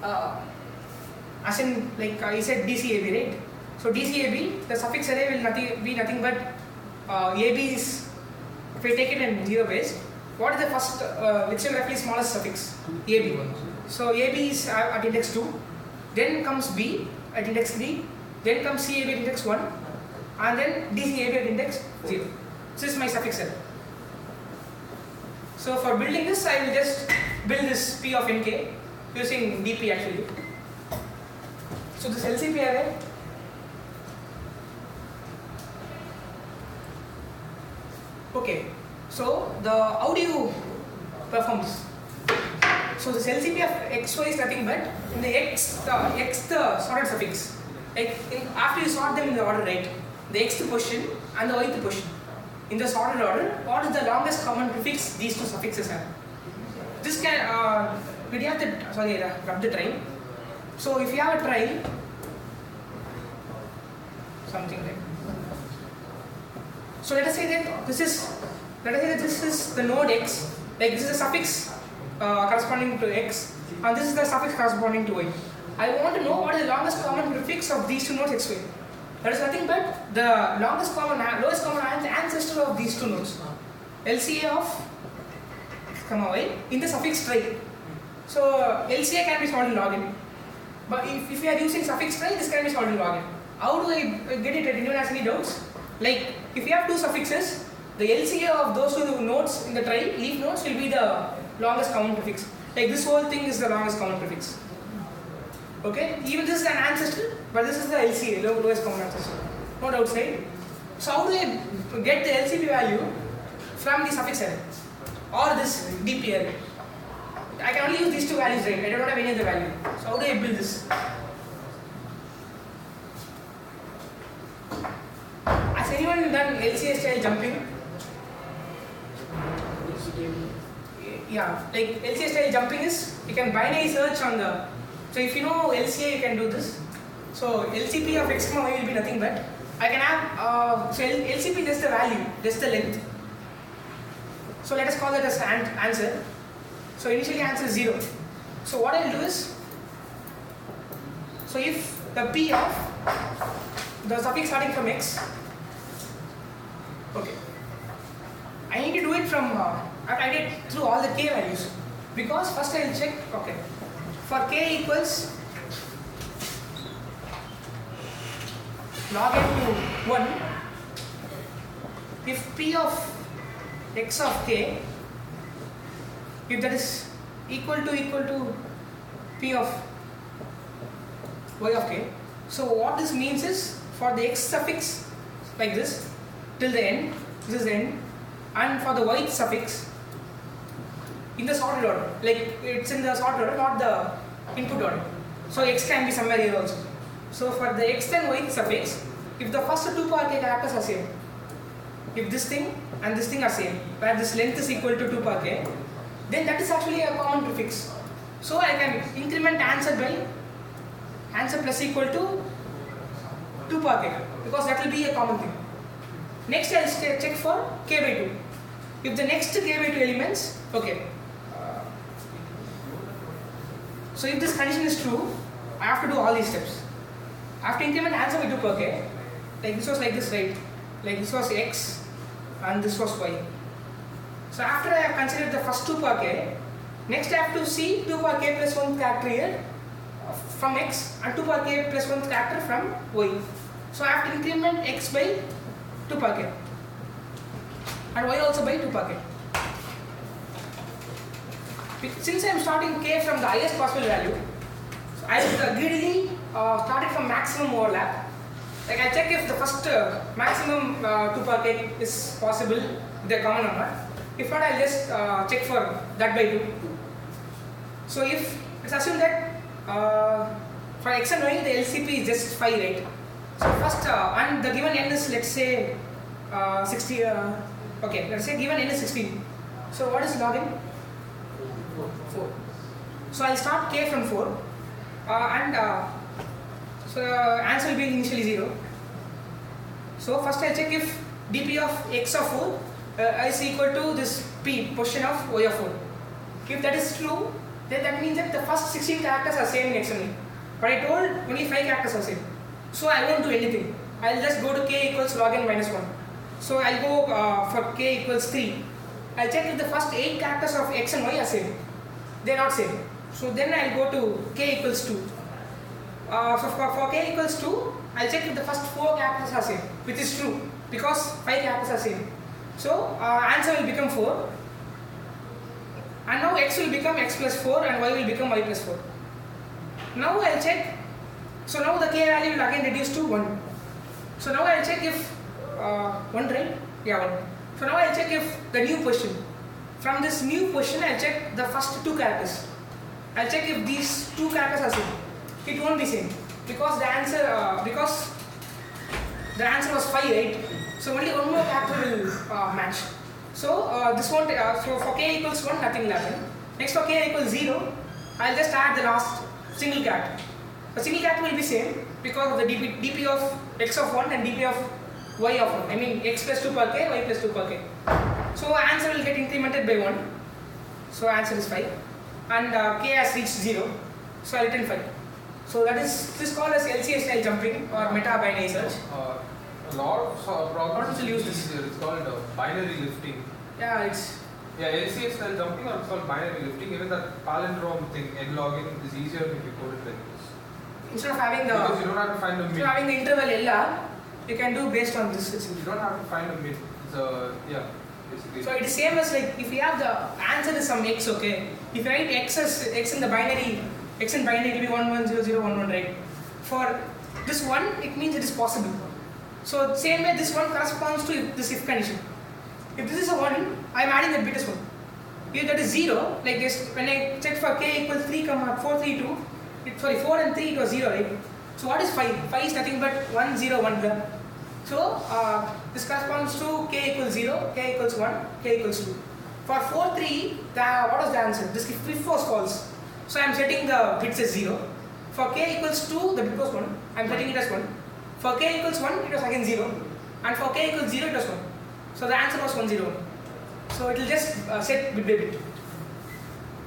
as in like I said DCAB, right? So DCAB, the suffix array will be nothing but AB is, if I take it in 0 base, what is the first lexicography smallest suffix? AB. So AB is at index 2, then comes B at index 3, then comes CAB at index 1, and then DCAB at index 0. This is my suffix array. So for building this, I will just build this P of nk using DP actually. So this LCP array, okay. So how do you perform this? So this LCP of xy is nothing but in the x the sorted suffix. Like after you sort them in the order, right? The xth position and the yth position. In the sorted order, what is the longest common prefix these two suffixes have? This can we have the rub the trie. So if you have a trie, something like. So let us say that this is the node x. Like this is a suffix corresponding to x, and this is the suffix corresponding to y. I want to know what is the longest common prefix of these two nodes xy. That is nothing but the lowest common ancestor of these two nodes. LCA of x, y in the suffix trie. So LCA can be solved in log n. But if you are using suffix trie, this can be solved in log n. How do I get it? Anyone has any doubts? Like if you have two suffixes, the LCA of those two nodes in the trie, leaf nodes, will be the longest common prefix. Like this whole thing is the longest common prefix. Okay, even this is an ancestor, but this is the LCA, lowest common ancestor. No doubts, right? So how do I get the LCP value from the suffix array or this DP array? I can only use these two values, right? I don't have any other value. So how do I build this? Has anyone done LCA style jumping? Yeah, like LCA style jumping is, you can binary search on the. So if you know LCA, you can do this. So LCP of x, y will be nothing but I can have so LCP just the value, just the length. So let us call that as answer. So initially answer is 0. So what I will do is, so if the P of the suffix starting from x, okay, I need to do it from I did through all the k values, because first I will check, okay, for k equals log n to 1, if P of x of k, if that is equal to P of y of k, so what this means is for the x suffix like this till the end, this is the end, and for the y suffix in the sorted order, like it's in the sorted order, not the input order. So x can be somewhere here also. So for the x and y suffix, if the first two power k characters are same, if this thing and this thing are same, where this length is equal to 2 power k, then that is actually a common prefix. So I can increment answer by answer plus equal to 2 power k, because that will be a common thing. Next I will check for k by 2. If the next k by 2 elements, okay. So if this condition is true, I have to do all these steps. I have to increment answer by 2 per k. Like this was like this, right? Like this was x and this was y. So after I have considered the first 2 per k, next I have to see 2 per k plus 1 character here from x and 2 per k plus 1 character from y. So I have to increment x by 2 per k and y also by 2 per k. Since I am starting k from the highest possible value, so I have greedily started from maximum overlap. Like I check if the first maximum 2 per k is possible, they're common or not. If not, I'll just check for that by 2. So if let's assume that for x and y the LCP is just 5, right? So first and the given n is, let's say 60. Okay, let's say given n is 16. So what is log n? 4. So I'll start k from 4 and so answer will be initially 0. So first I'll check if dp of x of 4 is equal to this p position of y of 4. If that is true, then that means that the first 16 characters are same in x and y. But I told only 5 characters are same. So I won't do anything. I'll just go to k equals log n minus 1. So I'll go for k equals 3. I'll check if the first 8 characters of x and y are same. They're not same. So then I'll go to k equals 2. So for k equals 2, I'll check if the first 4 characters are same, which is true because 5 characters are same. So answer will become 4. And now x will become x plus 4 and y will become y plus 4. Now I'll check. So now the k value will again reduce to 1. So now I'll check if 1, right? Yeah, 1. So now I'll check if the new question. From this new question, I'll check the first 2 characters. I'll check if these 2 characters are same. It won't be same because the answer was 5, right? So only one more character will match. So this won't. So for k equals 1, nothing will happen. Next for k equals 0, I'll just add the last single character. The single character will be same because of the dp of x of 1 and dp of y of 1. I mean x plus 2 per k, y plus 2 per k. So answer will get incremented by 1. So answer is 5. And k has reached 0. So I written 5. So that is, this is called as LCA style jumping or meta binary search. A lot of problems will use this. It's called binary lifting. Yeah, it's. Yeah, LCA style jumping or it's called binary lifting. Even that palindrome thing, n log n, is easier if you code it like this. Instead of having the. Because you don't have to find a mid. Instead of having the interval LR, you can do based on this. You don't have to find a mid. So yeah, basically. So it is same as like if you have the answer is some x, okay. If you write x as x in the binary, x in binary will be 1 1 0 0 1 1, right? For this one, it means it is possible. So same way this one corresponds to this if condition. If this is a 1, I am adding that bit as 1. If that is 0, like this, when I check for k equals 3, 4 3 2, 4 and 3 it was 0, right? So what is 5? 5 is nothing but 1 0 1 there. So this corresponds to k equals 0, k equals 1, k equals 2. For 4 3, what is the answer? This if was false. So I am setting the bits as 0. For k equals 2, the bit was 1. I am setting it as 1. For k equals 1, it was again 0. And for k equals 0, it was 1. So the answer was 1 0 1. So it will just set bit by bit.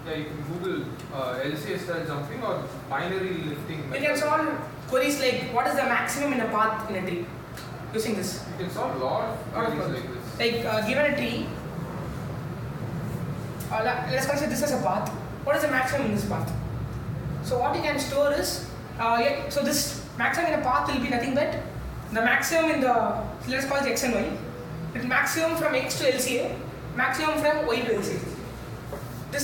Yeah, you can Google LCA style jumping or binary lifting method. You can solve queries like what is the maximum in a path in a tree using this. You can solve a lot of queries like this. Like given a tree, let's consider this as a path. What is the maximum in this path? So what you can store is, so this maximum in a path will be nothing but the maximum in the, let's call it x and y. The maximum from x to LCA, maximum from y to LCA.